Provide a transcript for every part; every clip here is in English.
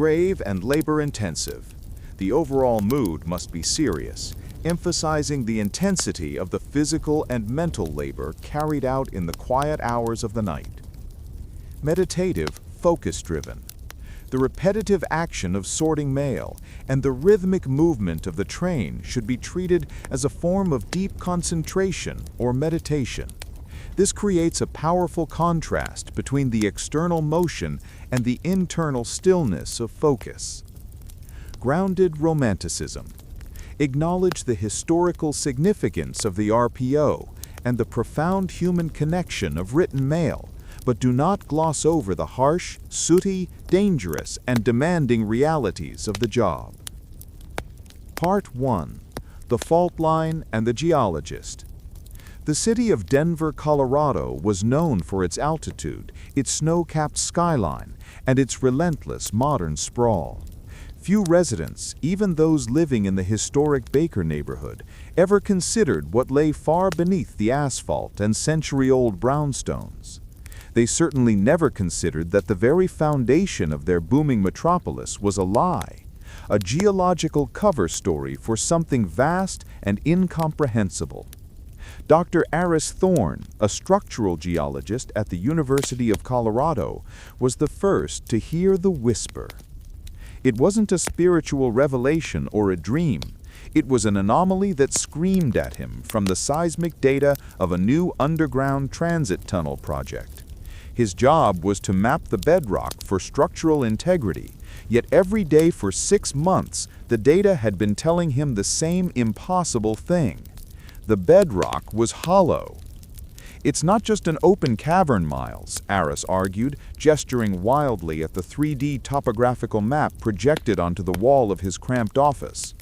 grave and labor-intensive. The overall mood must be serious, emphasizing the intensity of the physical and mental labor carried out in the quiet hours of the night. Meditative, focus-driven. The repetitive action of sorting mail and the rhythmic movement of the train should be treated as a form of deep concentration or meditation. This creates a powerful contrast between the external motion and the internal stillness of focus. Grounded romanticism. Acknowledge the historical significance of the RPO and the profound human connection of written mail, but do not gloss over the harsh, sooty, dangerous, and demanding realities of the job. Part 1. The Fault Line and the Geologist. The city of Denver, Colorado was known for its altitude, its snow-capped skyline, and its relentless modern sprawl. Few residents, even those living in the historic Baker neighborhood, ever considered what lay far beneath the asphalt and century-old brownstones. They certainly never considered that the very foundation of their booming metropolis was a lie, a geological cover story for something vast and incomprehensible. Dr. Aris Thorne, a structural geologist at the University of Colorado, was the first to hear the whisper. It wasn't a spiritual revelation or a dream. It was an anomaly that screamed at him from the seismic data of a new underground transit tunnel project. His job was to map the bedrock for structural integrity, yet every day for 6 months, the data had been telling him the same impossible thing. The bedrock was hollow. It's not just an open cavern, Miles, Aris argued, gesturing wildly at the 3D topographical map projected onto the wall of his cramped office.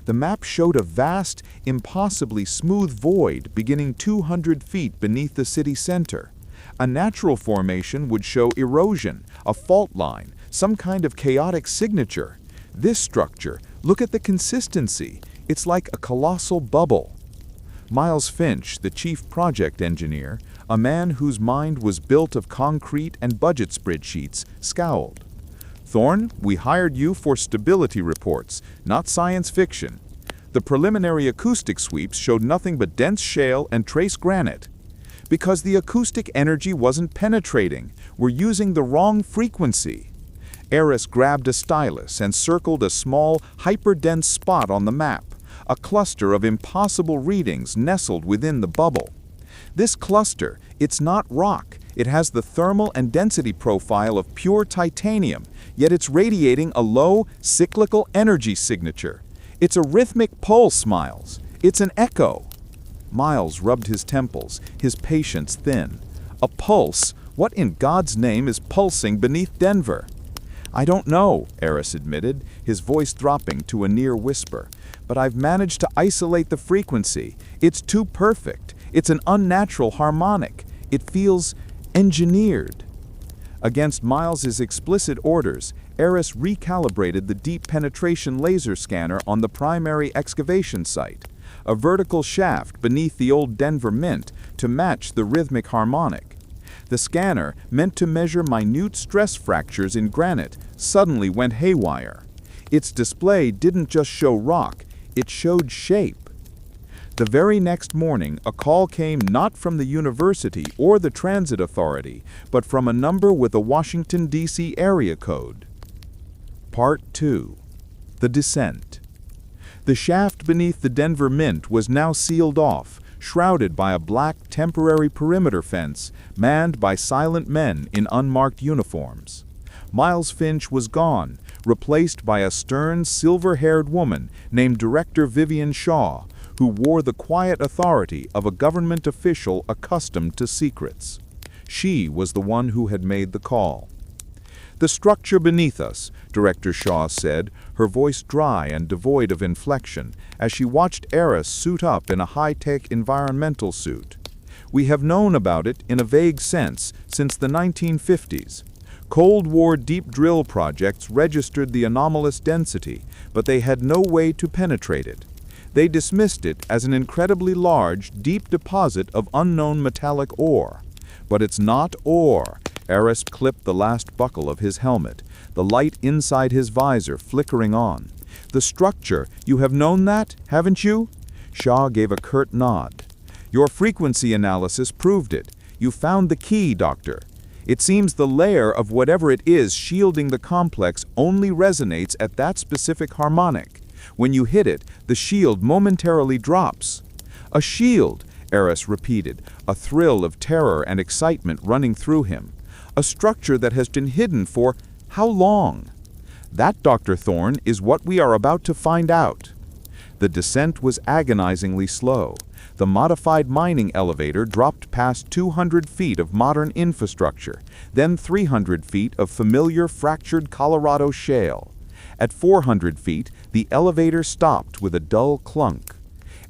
The map showed a vast, impossibly smooth void beginning 200 feet beneath the city center. A natural formation would show erosion, a fault line, some kind of chaotic signature. This structure, look at the consistency. It's like a colossal bubble. Miles Finch, the chief project engineer, a man whose mind was built of concrete and budget spreadsheets, scowled. Thorne, we hired you for stability reports, not science fiction. The preliminary acoustic sweeps showed nothing but dense shale and trace granite. Because the acoustic energy wasn't penetrating, we're using the wrong frequency. Aris grabbed a stylus and circled a small, hyperdense spot on the map, a cluster of impossible readings nestled within the bubble. This cluster, it's not rock. It has the thermal and density profile of pure titanium, yet it's radiating a low, cyclical energy signature. It's a rhythmic pulse, Miles. It's an echo. Miles rubbed his temples, his patience thin. A pulse? What in God's name is pulsing beneath Denver? I don't know, Aris admitted, his voice dropping to a near whisper. But I've managed to isolate the frequency. It's too perfect. It's an unnatural harmonic. It feels engineered. Against Miles's explicit orders, Aris recalibrated the deep penetration laser scanner on the primary excavation site, a vertical shaft beneath the old Denver Mint to match the rhythmic harmonic. The scanner, meant to measure minute stress fractures in granite, suddenly went haywire. Its display didn't just show rock, it showed shape. The very next morning, a call came not from the university or the transit authority, but from a number with a Washington, D.C. area code. Part 2. The Descent. The shaft beneath the Denver Mint was now sealed off, shrouded by a black temporary perimeter fence manned by silent men in unmarked uniforms. Miles Finch was gone, replaced by a stern, silver-haired woman named Director Vivian Shaw, who wore the quiet authority of a government official accustomed to secrets. She was the one who had made the call. "The structure beneath us," Director Shaw said, her voice dry and devoid of inflection, as she watched Aris suit up in a high-tech environmental suit. "We have known about it in a vague sense since the 1950s. Cold War deep drill projects registered the anomalous density, but they had no way to penetrate it. They dismissed it as an incredibly large, deep deposit of unknown metallic ore. But it's not ore." Aris clipped the last buckle of his helmet. the light inside his visor flickering on. "The structure, you have known that, haven't you?" Shaw gave a curt nod. "Your frequency analysis proved it. You found the key, Doctor. It seems the layer of whatever it is shielding the complex only resonates at that specific harmonic. When you hit it, the shield momentarily drops." "A shield," Eris repeated, a thrill of terror and excitement running through him. "A structure that has been hidden for how long?" "That, Dr. Thorne, is what we are about to find out." The descent was agonizingly slow. The modified mining elevator dropped past 200 feet of modern infrastructure, then 300 feet of familiar fractured Colorado shale. At 400 feet, the elevator stopped with a dull clunk.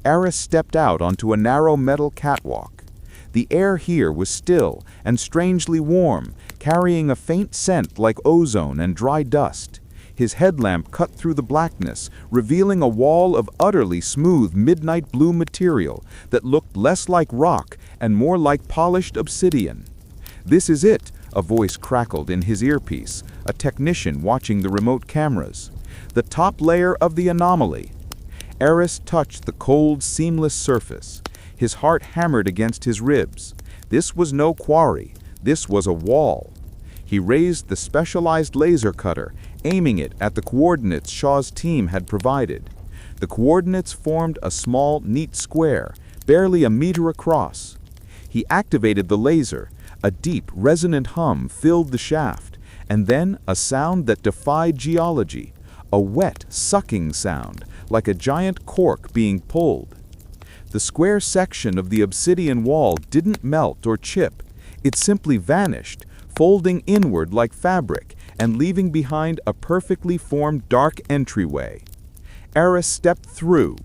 Eris stepped out onto a narrow metal catwalk. The air here was still and strangely warm, carrying a faint scent like ozone and dry dust. His headlamp cut through the blackness, revealing a wall of utterly smooth midnight blue material that looked less like rock and more like polished obsidian. "This is it," a voice crackled in his earpiece, a technician watching the remote cameras. "The top layer of the anomaly." Eris touched the cold, seamless surface. His heart hammered against his ribs. This was no quarry. This was a wall. He raised the specialized laser cutter, aiming it at the coordinates Shaw's team had provided. The coordinates formed a small, neat square, barely a meter across. He activated the laser. A deep, resonant hum filled the shaft, and then a sound that defied geology, a wet, sucking sound, like a giant cork being pulled. The square section of the obsidian wall didn't melt or chip. It simply vanished, folding inward like fabric and leaving behind a perfectly formed dark entryway. Eris stepped through.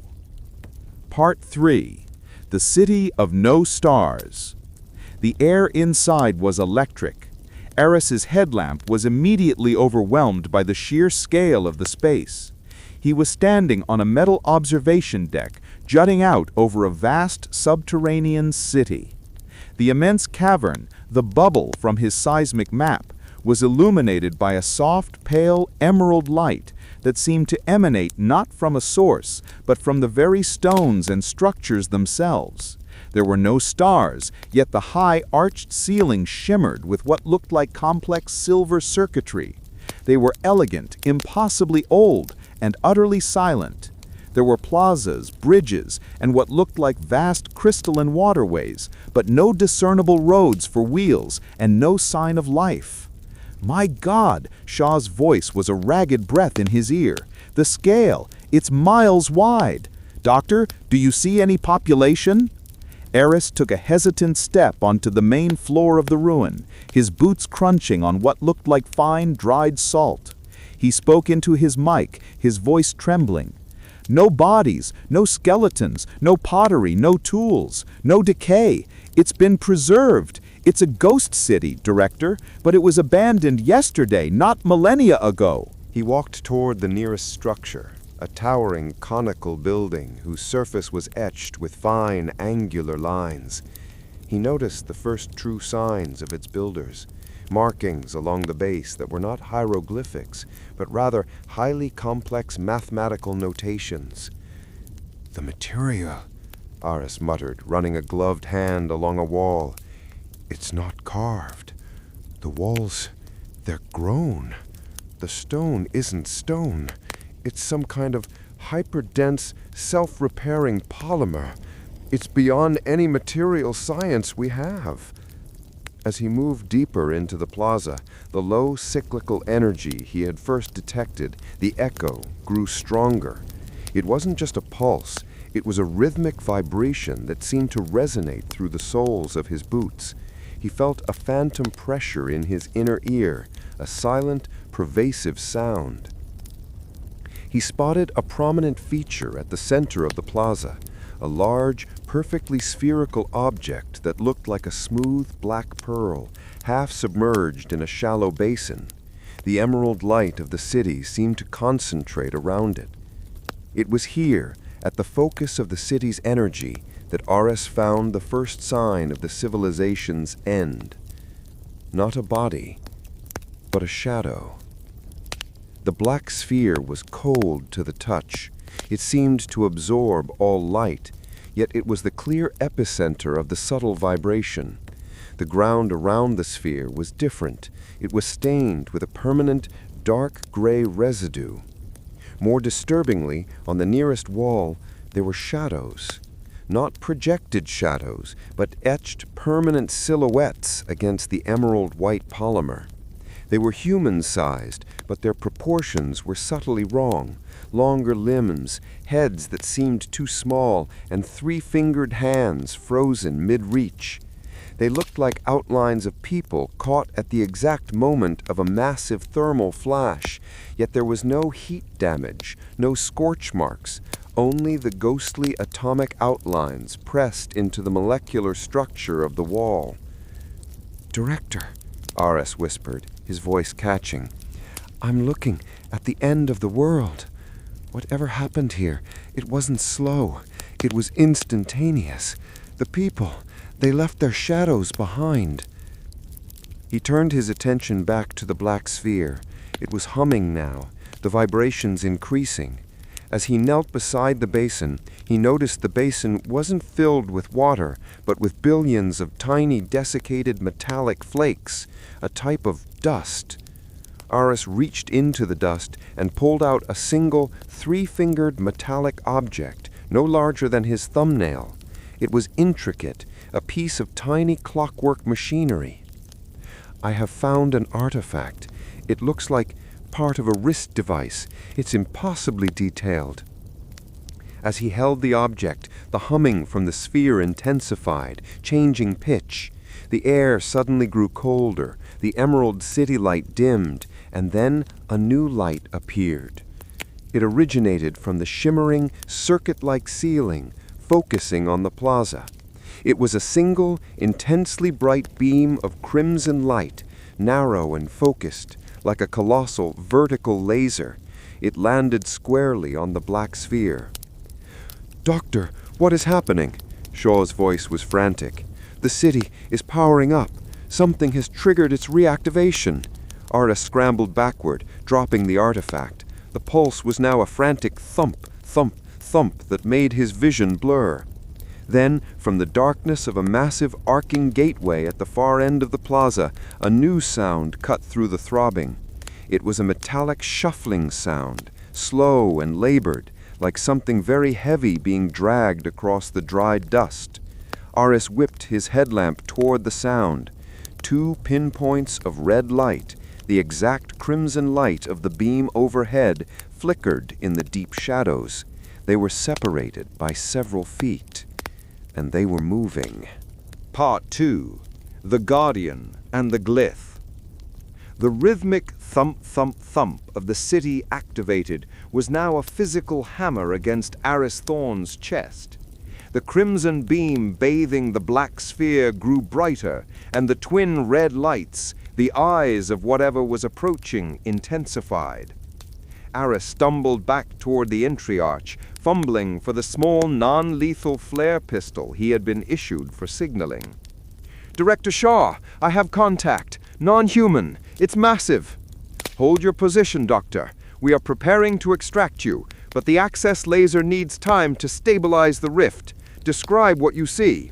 Part 3. The City of No Stars. The air inside was electric. Eris's headlamp was immediately overwhelmed by the sheer scale of the space. He was standing on a metal observation deck, jutting out over a vast subterranean city. The immense cavern, the bubble from his seismic map, was illuminated by a soft, pale emerald light that seemed to emanate not from a source, but from the very stones and structures themselves. There were no stars, yet the high arched ceiling shimmered with what looked like complex silver circuitry. They were elegant, impossibly old, and utterly silent. There were plazas, bridges, and what looked like vast crystalline waterways, but no discernible roads for wheels and no sign of life. "My God!" Shaw's voice was a ragged breath in his ear. "The scale! It's miles wide! Doctor, do you see any population?" Eris took a hesitant step onto the main floor of the ruin, his boots crunching on what looked like fine, dried salt. He spoke into his mic, his voice trembling. "No bodies, no skeletons, no pottery, no tools, no decay. It's been preserved. It's a ghost city, Director, but it was abandoned yesterday, not millennia ago." He walked toward the nearest structure, a towering conical building whose surface was etched with fine, angular lines. He noticed the first true signs of its builders, markings along the base that were not hieroglyphics, but rather highly complex mathematical notations. "The material," Aris muttered, running a gloved hand along a wall. "It's not carved. The walls, they're grown. The stone isn't stone. It's some kind of hyper-dense, self-repairing polymer. It's beyond any material science we have." As he moved deeper into the plaza, the low cyclical energy he had first detected, the echo, grew stronger. It wasn't just a pulse, it was a rhythmic vibration that seemed to resonate through the soles of his boots. He felt a phantom pressure in his inner ear, a silent, pervasive sound. He spotted a prominent feature at the center of the plaza, a large, perfectly spherical object that looked like a smooth black pearl, half submerged in a shallow basin. The emerald light of the city seemed to concentrate around it. It was here, at the focus of the city's energy, that Aris found the first sign of the civilization's end. Not a body, but a shadow. The black sphere was cold to the touch. It seemed to absorb all light, yet it was the clear epicenter of the subtle vibration. The ground around the sphere was different. It was stained with a permanent, dark gray residue. More disturbingly, on the nearest wall, there were shadows. Not projected shadows, but etched permanent silhouettes against the emerald white polymer. They were human-sized, but their proportions were subtly wrong. Longer limbs, heads that seemed too small, and three-fingered hands frozen mid-reach. They looked like outlines of people caught at the exact moment of a massive thermal flash, yet there was no heat damage, no scorch marks, only the ghostly atomic outlines pressed into the molecular structure of the wall. "Director," Aris whispered, his voice catching, "I'm looking at the end of the world. Whatever happened here, it wasn't slow. It was instantaneous. The people, they left their shadows behind." He turned his attention back to the black sphere. It was humming now, the vibrations increasing. As he knelt beside the basin, he noticed the basin wasn't filled with water, but with billions of tiny desiccated metallic flakes, a type of dust. Aris reached into the dust and pulled out a single, three-fingered metallic object, no larger than his thumbnail. It was intricate, a piece of tiny clockwork machinery. "I have found an artifact. It looks like part of a wrist device. It's impossibly detailed." As he held the object, the humming from the sphere intensified, changing pitch. The air suddenly grew colder, the emerald city light dimmed, and then a new light appeared. It originated from the shimmering, circuit-like ceiling, focusing on the plaza. It was a single, intensely bright beam of crimson light, narrow and focused, like a colossal vertical laser. It landed squarely on the black sphere. "Doctor, what is happening?" Shaw's voice was frantic. "The city is powering up. Something has triggered its reactivation." Aris scrambled backward, dropping the artifact. The pulse was now a frantic thump, thump, thump that made his vision blur. Then, from the darkness of a massive arcing gateway at the far end of the plaza, a new sound cut through the throbbing. It was a metallic shuffling sound, slow and labored, like something very heavy being dragged across the dried dust. Aris whipped his headlamp toward the sound. 2 pinpoints of red light, the exact crimson light of the beam overhead, flickered in the deep shadows. They were separated by several feet, and they were moving. Part 2. The Guardian and the Glyph. The rhythmic thump-thump-thump of the city activated was now a physical hammer against Aris Thorne's chest. The crimson beam bathing the black sphere grew brighter, and the twin red lights, the eyes of whatever was approaching, intensified. Aris stumbled back toward the entry arch, fumbling for the small, non-lethal flare pistol he had been issued for signaling. "Director Shaw, I have contact. Non-human. It's massive." "Hold your position, Doctor. We are preparing to extract you, but the access laser needs time to stabilize the rift. Describe what you see."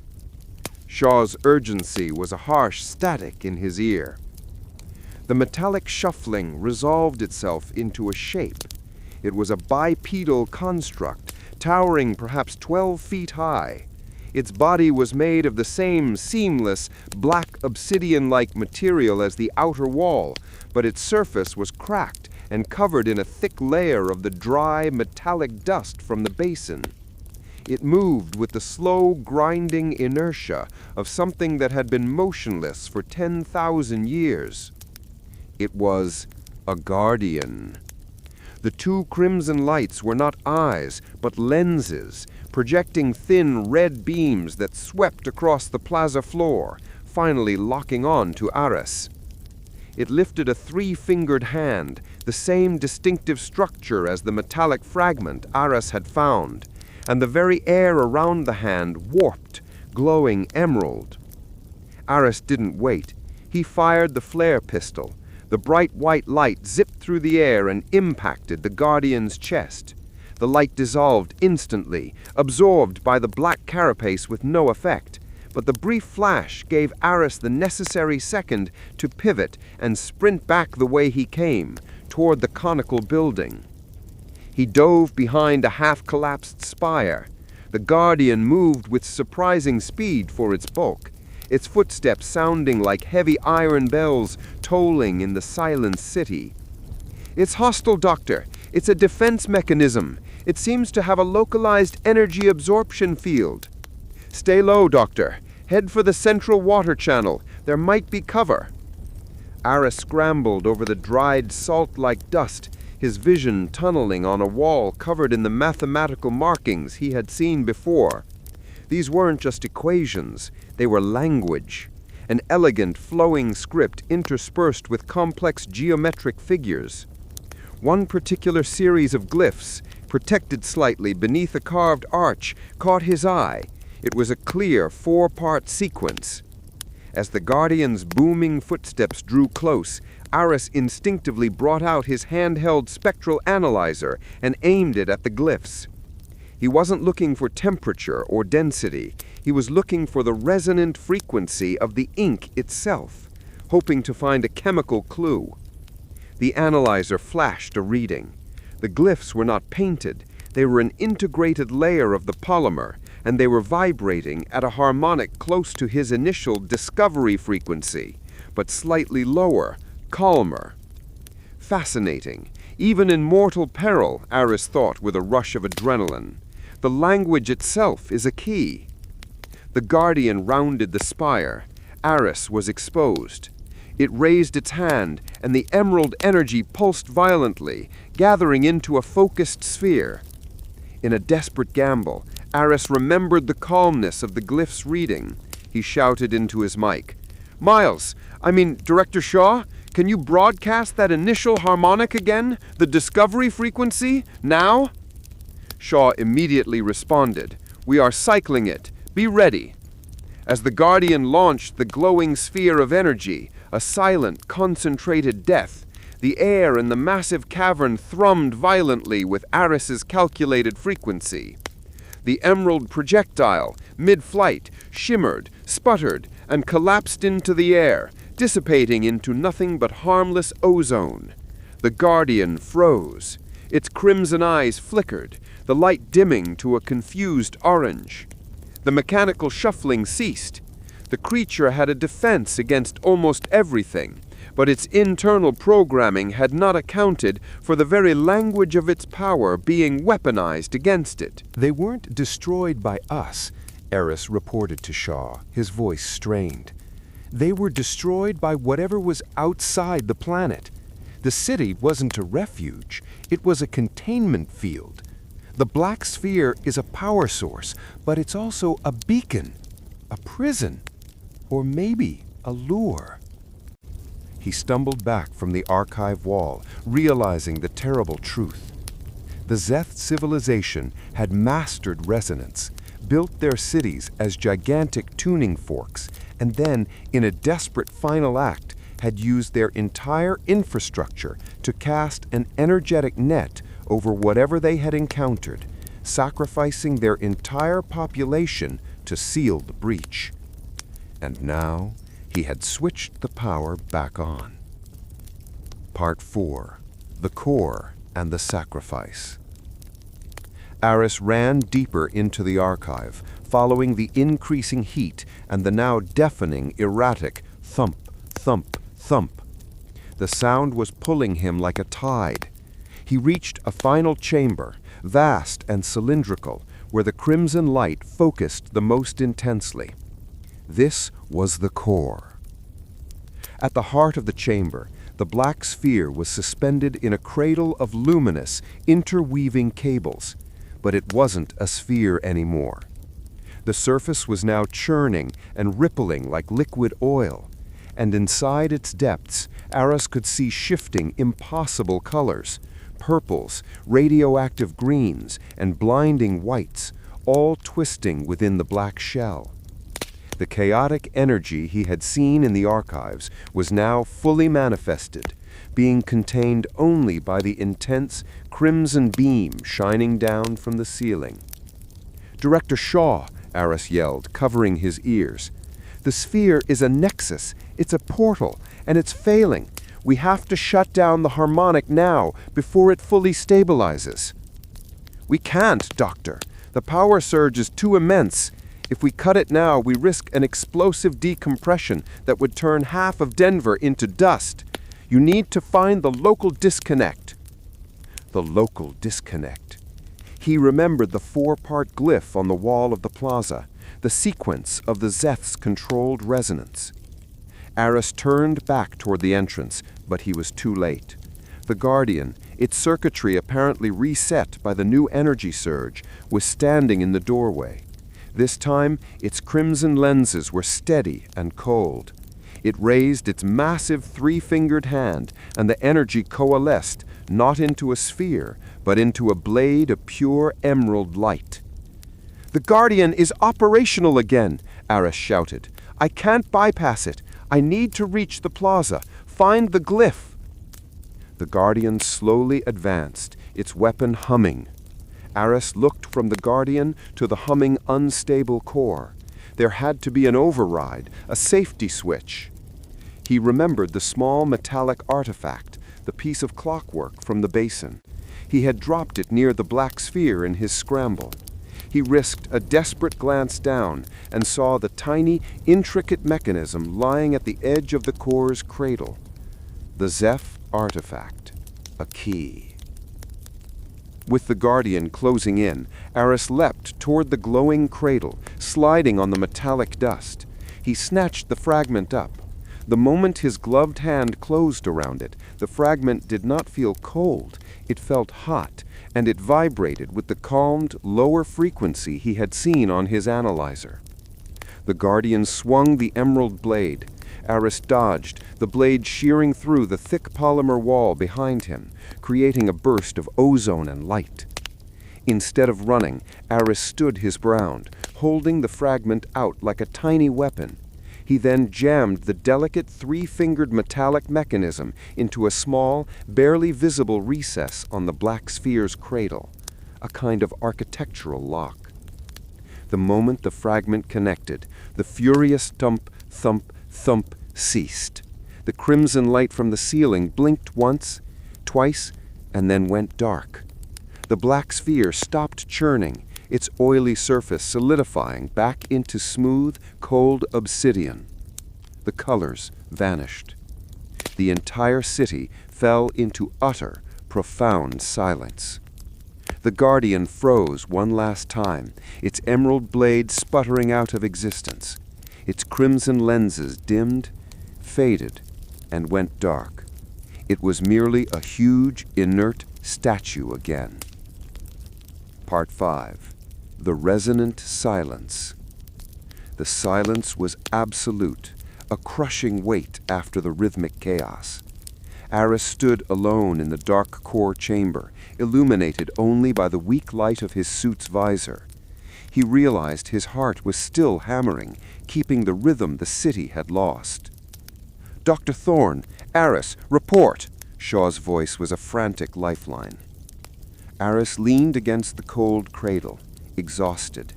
Shaw's urgency was a harsh static in his ear. The metallic shuffling resolved itself into a shape. It was a bipedal construct, towering perhaps 12 feet high. Its body was made of the same seamless, black obsidian-like material as the outer wall, but its surface was cracked and covered in a thick layer of the dry, metallic dust from the basin. It moved with the slow, grinding inertia of something that had been motionless for 10,000 years. It was a guardian. The 2 crimson lights were not eyes, but lenses, projecting thin red beams that swept across the plaza floor, finally locking on to Aris. It lifted a 3-fingered hand, the same distinctive structure as the metallic fragment Aris had found, and the very air around the hand warped, glowing emerald. Aris didn't wait. He fired the flare pistol. The bright white light zipped through the air and impacted the Guardian's chest. The light dissolved instantly, absorbed by the black carapace with no effect. But the brief flash gave Aris the necessary second to pivot and sprint back the way he came, toward the conical building. He dove behind a half-collapsed spire. The Guardian moved with surprising speed for its bulk, its footsteps sounding like heavy iron bells tolling in the silent city. "It's hostile, Doctor. It's a defense mechanism. It seems to have a localized energy absorption field." "Stay low, Doctor. Head for the central water channel. There might be cover." Aris scrambled over the dried salt-like dust, his vision tunneling on a wall covered in the mathematical markings he had seen before. These weren't just equations, they were language, an elegant flowing script interspersed with complex geometric figures. One particular series of glyphs, protected slightly beneath a carved arch, caught his eye. It was a clear four-part sequence. As the Guardian's booming footsteps drew close, Aris instinctively brought out his handheld spectral analyzer and aimed it at the glyphs. He wasn't looking for temperature or density. He was looking for the resonant frequency of the ink itself, hoping to find a chemical clue. The analyzer flashed a reading. The glyphs were not painted. They were an integrated layer of the polymer, and they were vibrating at a harmonic close to his initial discovery frequency, but slightly lower, calmer. Fascinating. Even in mortal peril, Aris thought with a rush of adrenaline. The language itself is a key. The Guardian rounded the spire. Aris was exposed. It raised its hand, and the emerald energy pulsed violently, gathering into a focused sphere. In a desperate gamble, Aris remembered the calmness of the glyph's reading. He shouted into his mic, Director Shaw, can you broadcast that initial harmonic again, the discovery frequency, now?" Shaw immediately responded, "We are cycling it. Be ready." As the Guardian launched the glowing sphere of energy, a silent, concentrated death, the air in the massive cavern thrummed violently with Aris's calculated frequency. The emerald projectile, mid-flight, shimmered, sputtered, and collapsed into the air, dissipating into nothing but harmless ozone. The Guardian froze. Its crimson eyes flickered, the light dimming to a confused orange. The mechanical shuffling ceased. The creature had a defense against almost everything, but its internal programming had not accounted for the very language of its power being weaponized against it. "They weren't destroyed by us," Aris reported to Shaw, his voice strained. "They were destroyed by whatever was outside the planet. The city wasn't a refuge, it was a containment field. The black sphere is a power source, but it's also a beacon, a prison, or maybe a lure." He stumbled back from the archive wall, realizing the terrible truth. The Zeth civilization had mastered resonance, built their cities as gigantic tuning forks, and then, in a desperate final act, had used their entire infrastructure to cast an energetic net over whatever they had encountered, sacrificing their entire population to seal the breach. And now, he had switched the power back on. Part 4. The Core and the Sacrifice. Aris ran deeper into the archive, following the increasing heat and the now deafening, erratic thump, thump, thump. The sound was pulling him like a tide. He reached a final chamber, vast and cylindrical, where the crimson light focused the most intensely. This was the core. At the heart of the chamber, the black sphere was suspended in a cradle of luminous, interweaving cables, but it wasn't a sphere anymore. The surface was now churning and rippling like liquid oil, and inside its depths, Aris could see shifting, impossible colors, purples, radioactive greens, and blinding whites, all twisting within the black shell. The chaotic energy he had seen in the archives was now fully manifested, being contained only by the intense crimson beam shining down from the ceiling. "Director Shaw," Aris yelled, covering his ears. "The sphere is a nexus. It's a portal, and it's failing. We have to shut down the harmonic now, before it fully stabilizes." "We can't, Doctor. The power surge is too immense. If we cut it now, we risk an explosive decompression that would turn half of Denver into dust. You need to find the local disconnect." The local disconnect. He remembered the 4-part glyph on the wall of the plaza, the sequence of the Zeth's controlled resonance. Aris turned back toward the entrance, but he was too late. The Guardian, its circuitry apparently reset by the new energy surge, was standing in the doorway. This time, its crimson lenses were steady and cold. It raised its massive 3-fingered hand, and the energy coalesced, not into a sphere, but into a blade of pure emerald light. "The Guardian is operational again," Aris shouted. "I can't bypass it. I need to reach the plaza. Find the glyph." The Guardian slowly advanced, its weapon humming. Aris looked from the Guardian to the humming unstable core. There had to be an override, a safety switch. He remembered the small metallic artifact, the piece of clockwork from the basin. He had dropped it near the black sphere in his scramble. He risked a desperate glance down and saw the tiny, intricate mechanism lying at the edge of the core's cradle. The Zeth artifact, a key. With the Guardian closing in, Aris leapt toward the glowing cradle, sliding on the metallic dust. He snatched the fragment up. The moment his gloved hand closed around it, the fragment did not feel cold. It felt hot, and it vibrated with the calmed, lower frequency he had seen on his analyzer. The Guardian swung the emerald blade. Aris dodged, the blade shearing through the thick polymer wall behind him, creating a burst of ozone and light. Instead of running, Aris stood his ground, holding the fragment out like a tiny weapon. He then jammed the delicate 3-fingered metallic mechanism into a small, barely visible recess on the black sphere's cradle, a kind of architectural lock. The moment the fragment connected, the furious thump, thump, thump ceased. The crimson light from the ceiling blinked once, twice, and then went dark. The black sphere stopped churning, its oily surface solidifying back into smooth, cold obsidian. The colors vanished. The entire city fell into utter, profound silence. The Guardian froze one last time, its emerald blade sputtering out of existence. Its crimson lenses dimmed, faded, and went dark. It was merely a huge, inert statue again. Part 5. The Resonant Silence. The silence was absolute, a crushing weight after the rhythmic chaos. Aris stood alone in the dark core chamber, illuminated only by the weak light of his suit's visor. He realized his heart was still hammering, keeping the rhythm the city had lost. "Dr. Thorne, Aris, report!" Shaw's voice was a frantic lifeline. Aris leaned against the cold cradle, exhausted.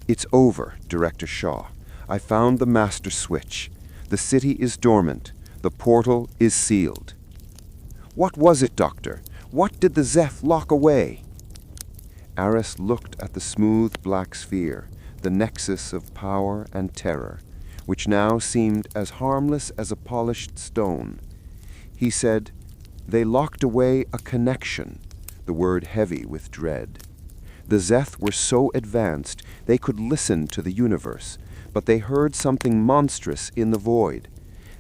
"It's over, Director Shaw. I found the master switch. The city is dormant. The portal is sealed." "What was it, Doctor? What did the Zeth lock away?" Aris looked at the smooth black sphere, the nexus of power and terror, which now seemed as harmless as a polished stone. He said, "They locked away a connection," the word heavy with dread. The Zeth were so advanced they could listen to the universe, but they heard something monstrous in the void.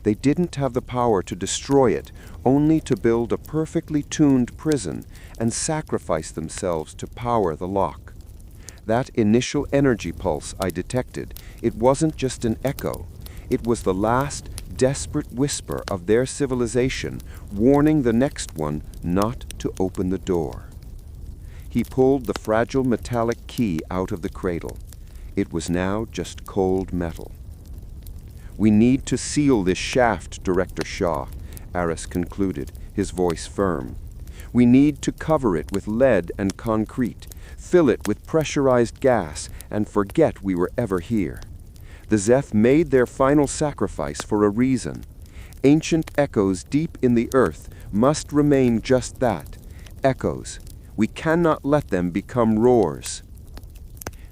They didn't have the power to destroy it, only to build a perfectly tuned prison and sacrifice themselves to power the lock. That initial energy pulse I detected, it wasn't just an echo. It was the last, desperate whisper of their civilization, warning the next one not to open the door. He pulled the fragile metallic key out of the cradle. It was now just cold metal. "We need to seal this shaft, Director Shaw." Aris concluded, his voice firm. "We need to cover it with lead and concrete, fill it with pressurized gas, and forget we were ever here. The Zeth made their final sacrifice for a reason. Ancient echoes deep in the earth must remain just that, echoes. We cannot let them become roars."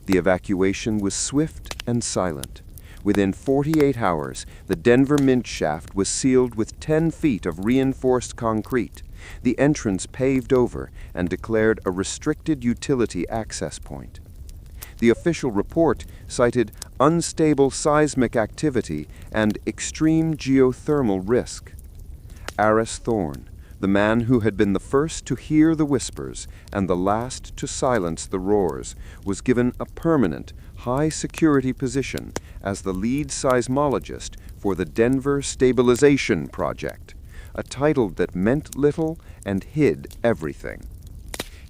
The evacuation was swift and silent. Within 48 hours, the Denver Mint shaft was sealed with 10 feet of reinforced concrete, the entrance paved over and declared a restricted utility access point. The official report cited unstable seismic activity and extreme geothermal risk. Aris Thorne, the man who had been the first to hear the whispers and the last to silence the roars, was given a permanent, high-security position as the lead seismologist for the Denver Stabilization Project, a title that meant little and hid everything.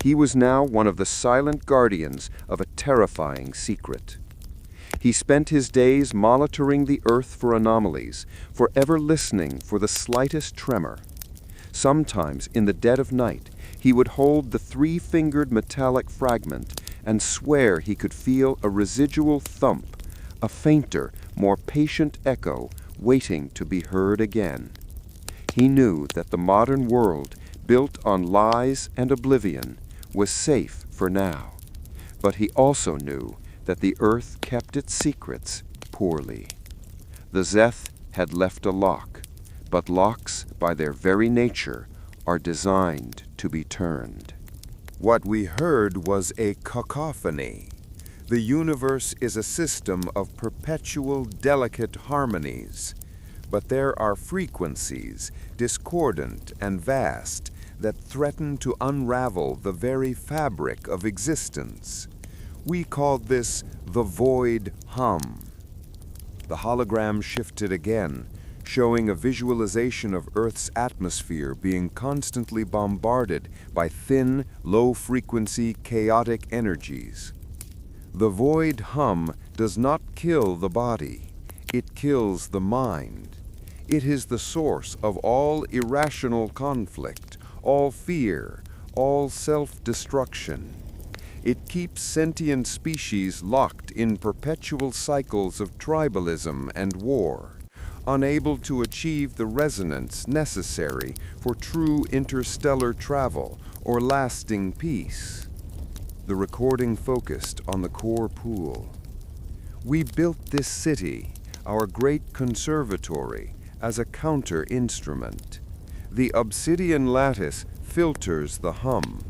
He was now one of the silent guardians of a terrifying secret. He spent his days monitoring the Earth for anomalies, forever listening for the slightest tremor. Sometimes, in the dead of night, he would hold the three-fingered metallic fragment and swear he could feel a residual thump, a fainter, more patient echo waiting to be heard again. He knew that the modern world, built on lies and oblivion, was safe for now. But he also knew that the Earth kept its secrets poorly. The Zeth had left a lock, but locks, by their very nature, are designed to be turned. What we heard was a cacophony. The universe is a system of perpetual delicate harmonies, but there are frequencies, discordant and vast, that threaten to unravel the very fabric of existence. We called this the void hum. The hologram shifted again, showing a visualization of Earth's atmosphere being constantly bombarded by thin, low-frequency, chaotic energies. The void hum does not kill the body. It kills the mind. It is the source of all irrational conflict, all fear, all self-destruction. It keeps sentient species locked in perpetual cycles of tribalism and war, unable to achieve the resonance necessary for true interstellar travel or lasting peace. The recording focused on the core pool. We built this city, our great conservatory, as a counter-instrument. The obsidian lattice filters the hum.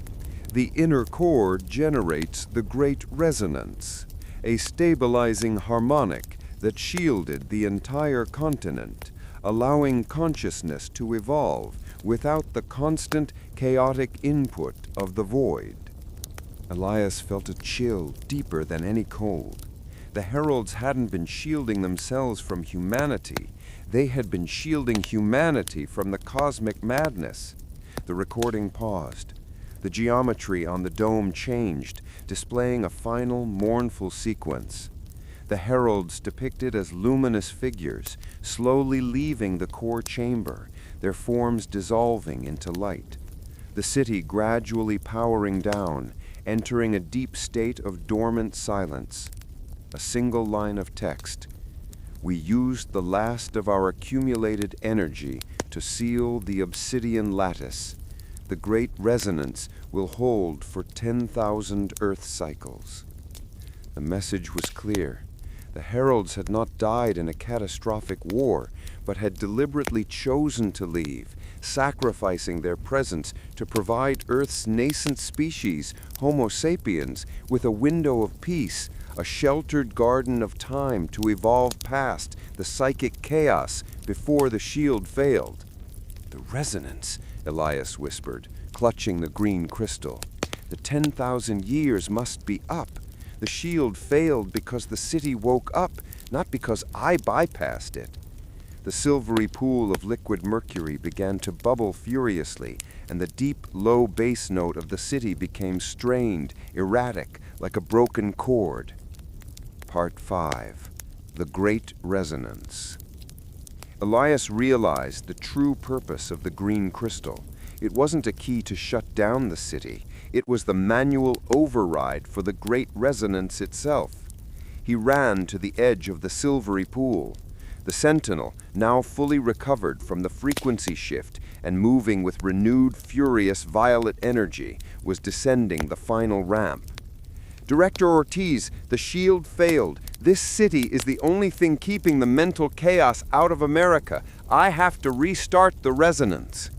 The inner core generates the great resonance, a stabilizing harmonic that shielded the entire continent, allowing consciousness to evolve without the constant, chaotic input of the void. Elias felt a chill deeper than any cold. The Heralds hadn't been shielding themselves from humanity. They had been shielding humanity from the cosmic madness. The recording paused. The geometry on the dome changed, displaying a final, mournful sequence. The Heralds depicted as luminous figures, slowly leaving the core chamber, their forms dissolving into light. The city gradually powering down, entering a deep state of dormant silence. A single line of text. We used the last of our accumulated energy to seal the obsidian lattice. The great resonance will hold for 10,000 Earth cycles. The message was clear. The Heralds had not died in a catastrophic war, but had deliberately chosen to leave, sacrificing their presence to provide Earth's nascent species, Homo sapiens, with a window of peace, a sheltered garden of time to evolve past the psychic chaos before the shield failed. "The resonance," Elias whispered, clutching the green crystal. "The 10,000 years must be up. The shield failed because the city woke up, not because I bypassed it." The silvery pool of liquid mercury began to bubble furiously, and the deep, low bass note of the city became strained, erratic, like a broken chord. Part 5. The Great Resonance. Elias realized the true purpose of the green crystal. It wasn't a key to shut down the city. It was the manual override for the great resonance itself. He ran to the edge of the silvery pool. The sentinel, now fully recovered from the frequency shift and moving with renewed furious violet energy, was descending the final ramp. Director Ortiz, the shield failed. This city is the only thing keeping the mental chaos out of America. I have to restart the resonance.